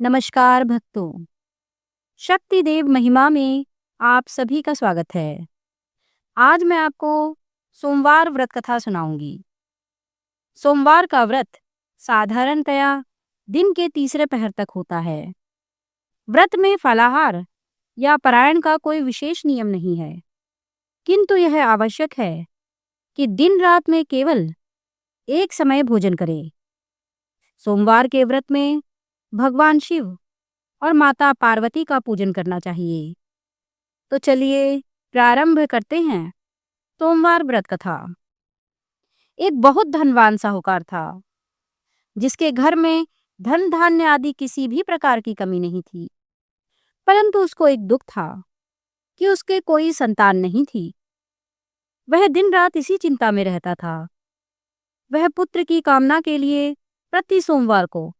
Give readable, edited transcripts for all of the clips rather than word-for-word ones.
नमस्कार भक्तों, शक्ति देव महिमा में आप सभी का स्वागत है। आज मैं आपको सोमवार व्रत कथा सुनाऊंगी। सोमवार का व्रत साधारणतया दिन के तीसरे पहर तक होता है। व्रत में फलाहार या पारायण का कोई विशेष नियम नहीं है, किंतु यह आवश्यक है कि दिन रात में केवल एक समय भोजन करें। सोमवार के व्रत में भगवान शिव और माता पार्वती का पूजन करना चाहिए। तो चलिए प्रारंभ करते हैं सोमवार व्रत कथा। एक बहुत धनवान साहूकार था, जिसके घर में धन धान्य आदि किसी भी प्रकार की कमी नहीं थी। परंतु उसको एक दुख था कि उसके कोई संतान नहीं थी। वह दिन रात इसी चिंता में रहता था। वह पुत्र की कामना के लिए प्रति सोमवार को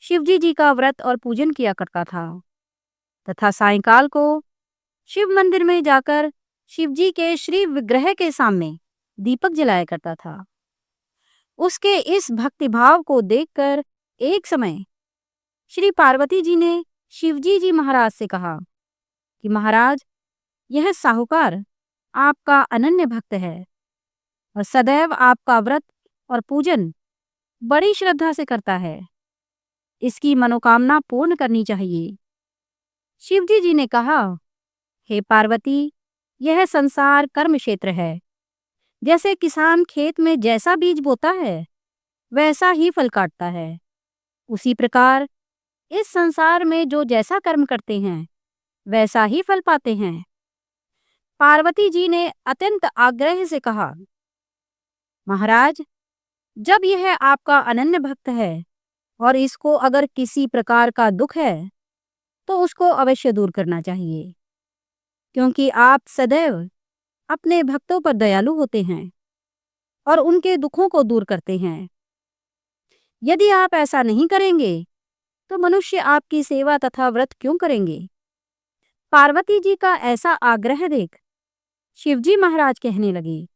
शिवजी जी का व्रत और पूजन किया करता था तथा सायंकाल को शिव मंदिर में जाकर शिवजी के श्री विग्रह के सामने दीपक जलाया करता था। उसके इस भक्तिभाव को देखकर एक समय श्री पार्वती जी ने शिवजी जी महाराज से कहा कि महाराज, यह साहूकार आपका अनन्य भक्त है और सदैव आपका व्रत और पूजन बड़ी श्रद्धा से करता है। इसकी मनोकामना पूर्ण करनी चाहिए। शिवजी जी ने कहा, हे पार्वती, यह संसार कर्म क्षेत्र है। जैसे किसान खेत में जैसा बीज बोता है वैसा ही फल काटता है, उसी प्रकार इस संसार में जो जैसा कर्म करते हैं वैसा ही फल पाते हैं। पार्वती जी ने अत्यंत आग्रह से कहा, महाराज, जब यह आपका अनन्य भक्त है और इसको अगर किसी प्रकार का दुख है तो उसको अवश्य दूर करना चाहिए, क्योंकि आप सदैव अपने भक्तों पर दयालु होते हैं और उनके दुखों को दूर करते हैं। यदि आप ऐसा नहीं करेंगे तो मनुष्य आपकी सेवा तथा व्रत क्यों करेंगे? पार्वती जी का ऐसा आग्रह देख शिवजी महाराज कहने लगे,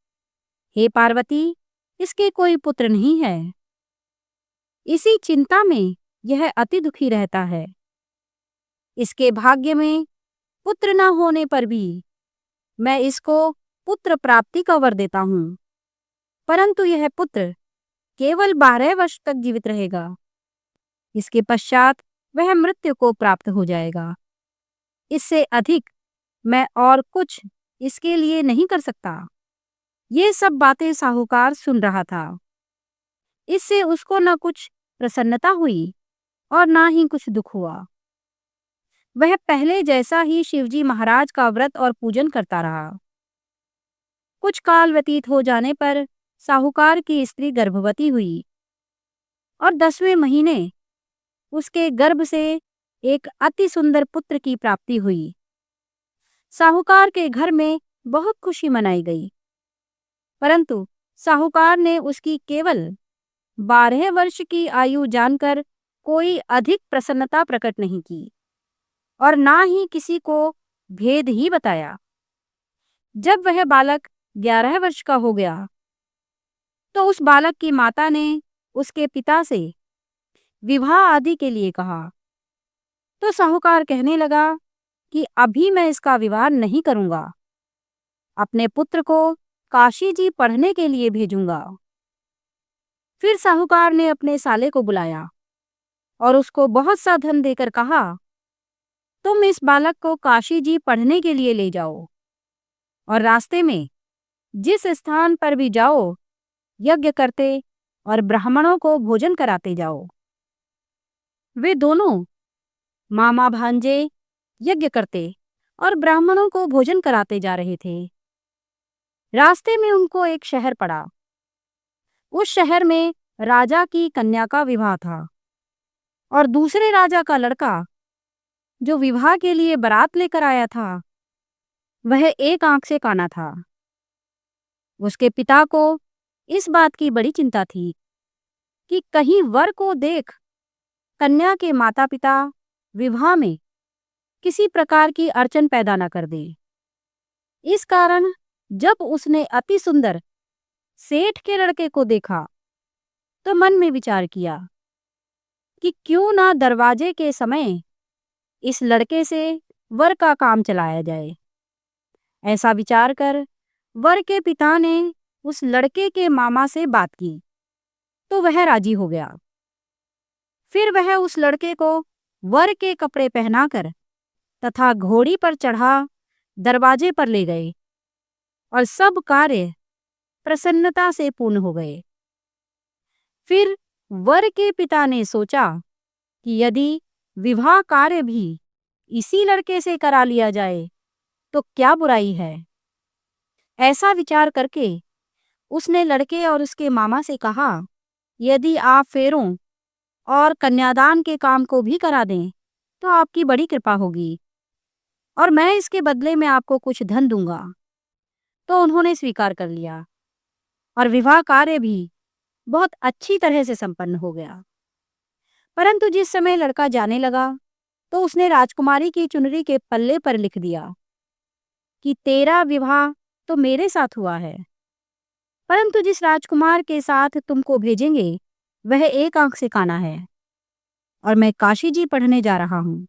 हे पार्वती, इसके कोई पुत्र नहीं है। इसी चिंता में यह अति दुखी रहता है। इसके भाग्य में पुत्र न होने पर भी मैं इसको पुत्र प्राप्ति का वर देता हूँ, परंतु यह पुत्र केवल 12 वर्ष तक जीवित रहेगा। इसके पश्चात वह मृत्यु को प्राप्त हो जाएगा। इससे अधिक मैं और कुछ इसके लिए नहीं कर सकता। ये सब बातें साहूकार सुन रहा था। इससे उसको न कुछ प्रसन्नता हुई और ना ही कुछ दुख हुआ। वह पहले जैसा ही शिवजी महाराज का व्रत और पूजन करता रहा। कुछ काल व्यतीत हो जाने पर साहूकार की स्त्री गर्भवती हुई और 10वें महीने उसके गर्भ से एक अति सुंदर पुत्र की प्राप्ति हुई। साहूकार के घर में बहुत खुशी मनाई गई, परंतु साहूकार ने उसकी केवल 12 वर्ष की आयु जानकर कोई अधिक प्रसन्नता प्रकट नहीं की और ना ही किसी को भेद ही बताया। जब वह बालक 11 वर्ष का हो गया तो उस बालक की माता ने उसके पिता से विवाह आदि के लिए कहा। तो साहूकार कहने लगा कि अभी मैं इसका विवाह नहीं करूंगा, अपने पुत्र को काशी जी पढ़ने के लिए भेजूंगा। फिर साहूकार ने अपने साले को बुलाया और उसको बहुत सा धन देकर कहा, तुम इस बालक को काशी जी पढ़ने के लिए ले जाओ और रास्ते में जिस स्थान पर भी जाओ यज्ञ करते और ब्राह्मणों को भोजन कराते जाओ। वे दोनों मामा भांजे यज्ञ करते और ब्राह्मणों को भोजन कराते जा रहे थे। रास्ते में उनको एक शहर पड़ा। उस शहर में राजा की कन्या का विवाह था और दूसरे राजा का लड़का जो विवाह के लिए बारात लेकर आया था वह एक आंख से काना था। उसके पिता को इस बात की बड़ी चिंता थी कि कहीं वर को देख कन्या के माता पिता विवाह में किसी प्रकार की अड़चन पैदा न कर दे। इस कारण जब उसने अति सुंदर सेठ के लड़के को देखा तो मन में विचार किया कि क्यों ना दरवाजे के समय इस लड़के से वर का काम चलाया जाए। ऐसा विचार कर वर के पिता ने उस लड़के के मामा से बात की, तो वह राजी हो गया। फिर वह उस लड़के को वर के कपड़े पहनाकर तथा घोड़ी पर चढ़ा दरवाजे पर ले गए और सब कार्य प्रसन्नता से पूर्ण हो गए। फिर वर के पिता ने सोचा कि यदि विवाह कार्य भी इसी लड़के से करा लिया जाए तो क्या बुराई है। ऐसा विचार करके उसने लड़के और उसके मामा से कहा, यदि आप फेरों और कन्यादान के काम को भी करा दें तो आपकी बड़ी कृपा होगी और मैं इसके बदले में आपको कुछ धन दूंगा। तो उन्होंने स्वीकार कर लिया और विवाह कार्य भी बहुत अच्छी तरह से संपन्न हो गया। परंतु जिस समय लड़का जाने लगा तो उसने राजकुमारी की चुनरी के पल्ले पर लिख दिया कि तेरा विवाह तो मेरे साथ हुआ है, परंतु जिस राजकुमार के साथ तुमको भेजेंगे वह एक आंख से काना है और मैं काशी जी पढ़ने जा रहा हूँ।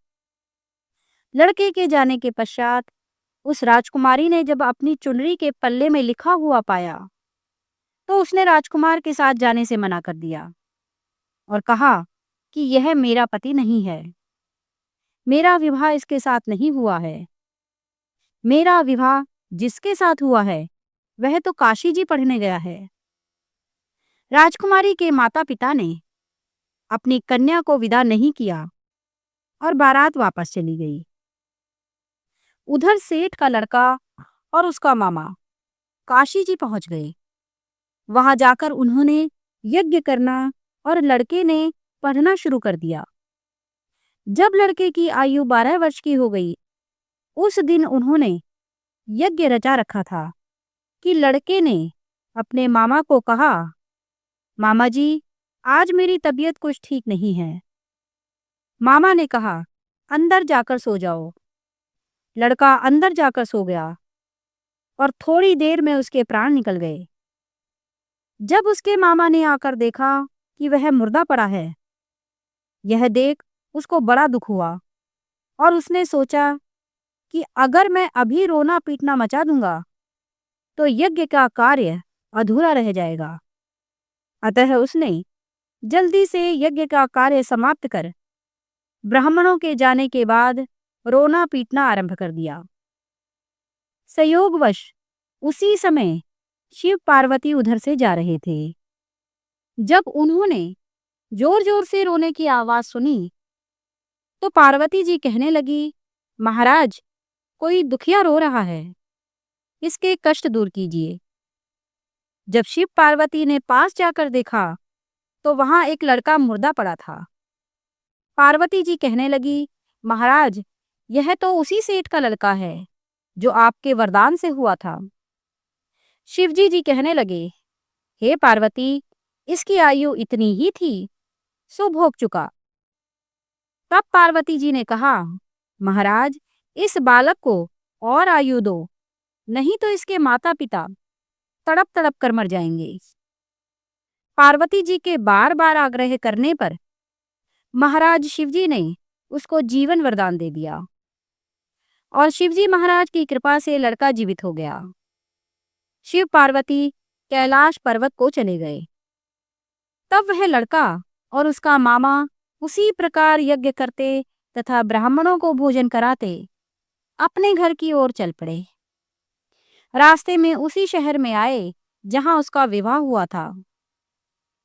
लड़के के जाने के पश्चात उस राजकुमारी ने जब अपनी चुनरी के पल्ले में लिखा हुआ पाया तो उसने राजकुमार के साथ जाने से मना कर दिया और कहा कि यह मेरा पति नहीं है, मेरा विवाह इसके साथ नहीं हुआ है। मेरा विवाह जिसके साथ हुआ है वह तो काशी जी पढ़ने गया है। राजकुमारी के माता पिता ने अपनी कन्या को विदा नहीं किया और बारात वापस चली गई। उधर सेठ का लड़का और उसका मामा काशी जी पहुंच गए। वहां जाकर उन्होंने यज्ञ करना और लड़के ने पढ़ना शुरू कर दिया। जब लड़के की आयु 12 वर्ष की हो गई, उस दिन उन्होंने यज्ञ रचा रखा था कि लड़के ने अपने मामा को कहा, मामा जी आज मेरी तबीयत कुछ ठीक नहीं है। मामा ने कहा, अंदर जाकर सो जाओ। लड़का अंदर जाकर सो गया और थोड़ी देर में उसके प्राण निकल गए। जब उसके मामा ने आकर देखा कि वह मुर्दा पड़ा है, यह देख उसको बड़ा दुख हुआ और उसने सोचा कि अगर मैं अभी रोना पीटना मचा दूंगा तो यज्ञ का कार्य अधूरा रह जाएगा। अतः उसने जल्दी से यज्ञ का कार्य समाप्त कर ब्राह्मणों के जाने के बाद रोना पीटना आरंभ कर दिया। संयोगवश उसी समय शिव पार्वती उधर से जा रहे थे। जब उन्होंने जोर जोर से रोने की आवाज सुनी तो पार्वती जी कहने लगी, महाराज कोई दुखिया रो रहा है, इसके कष्ट दूर कीजिए। जब शिव पार्वती ने पास जाकर देखा तो वहां एक लड़का मुर्दा पड़ा था। पार्वती जी कहने लगी, महाराज यह तो उसी सेठ का लड़का है जो आपके वरदान से हुआ था। शिवजी जी कहने लगे, हे पार्वती इसकी आयु इतनी ही थी, सो भोग चुका। तब पार्वती जी ने कहा, महाराज इस बालक को और आयु दो, नहीं तो इसके माता पिता तड़प तड़प कर मर जाएंगे। पार्वती जी के बार बार आग्रह करने पर महाराज शिवजी ने उसको जीवन वरदान दे दिया और शिवजी महाराज की कृपा से लड़का जीवित हो गया। शिव पार्वती कैलाश पर्वत को चले गए। तब वह लड़का और उसका मामा उसी प्रकार यज्ञ करते तथा ब्राह्मणों को भोजन कराते अपने घर की ओर चल पड़े। रास्ते में उसी शहर में आए जहां उसका विवाह हुआ था।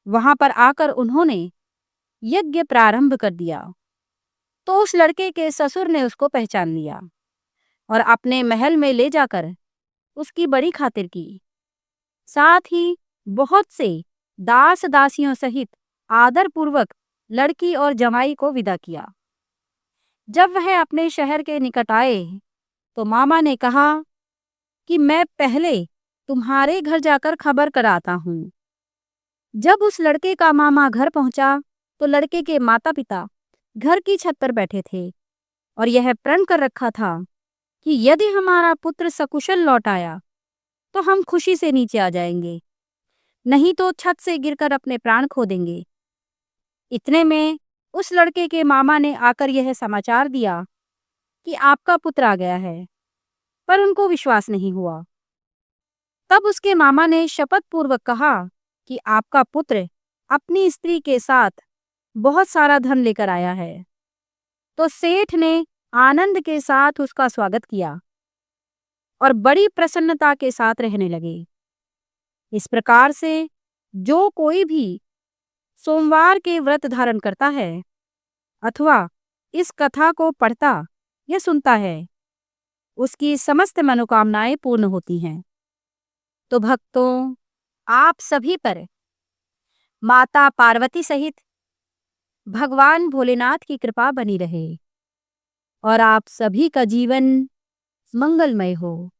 वहां पर आकर उन्होंने यज्ञ प्रारंभ कर दिया तो उस लड़के के ससुर ने उसको पहचान लिया और अपने महल में ले जाकर उसकी बड़ी खातिर की। साथ ही बहुत से दास दासियों सहित आदर पूर्वक लड़की और जमाई को विदा किया। जब वह अपने शहर के निकट आए तो मामा ने कहा कि मैं पहले तुम्हारे घर जाकर खबर कराता हूँ। जब उस लड़के का मामा घर पहुंचा तो लड़के के माता पिता घर की छत पर बैठे थे और यह प्रण कर रखा था कि यदि हमारा पुत्र सकुशल लौट आया तो हम खुशी से नीचे आ जाएंगे, नहीं तो छत से गिरकर अपने प्राण खो देंगे। इतने में उस लड़के के मामा ने आकर यह समाचार दिया कि आपका पुत्र आ गया है, पर उनको विश्वास नहीं हुआ। तब उसके मामा ने शपथ पूर्वक कहा कि आपका पुत्र अपनी स्त्री के साथ बहुत सारा धन लेकर आया है। तो सेठ ने आनंद के साथ उसका स्वागत किया और बड़ी प्रसन्नता के साथ रहने लगे। इस प्रकार से जो कोई भी सोमवार के व्रत धारण करता है अथवा इस कथा को पढ़ता या सुनता है, उसकी समस्त मनोकामनाएं पूर्ण होती हैं। तो भक्तों, आप सभी पर माता पार्वती सहित भगवान भोलेनाथ की कृपा बनी रहे और आप सभी का जीवन मंगलमय हो।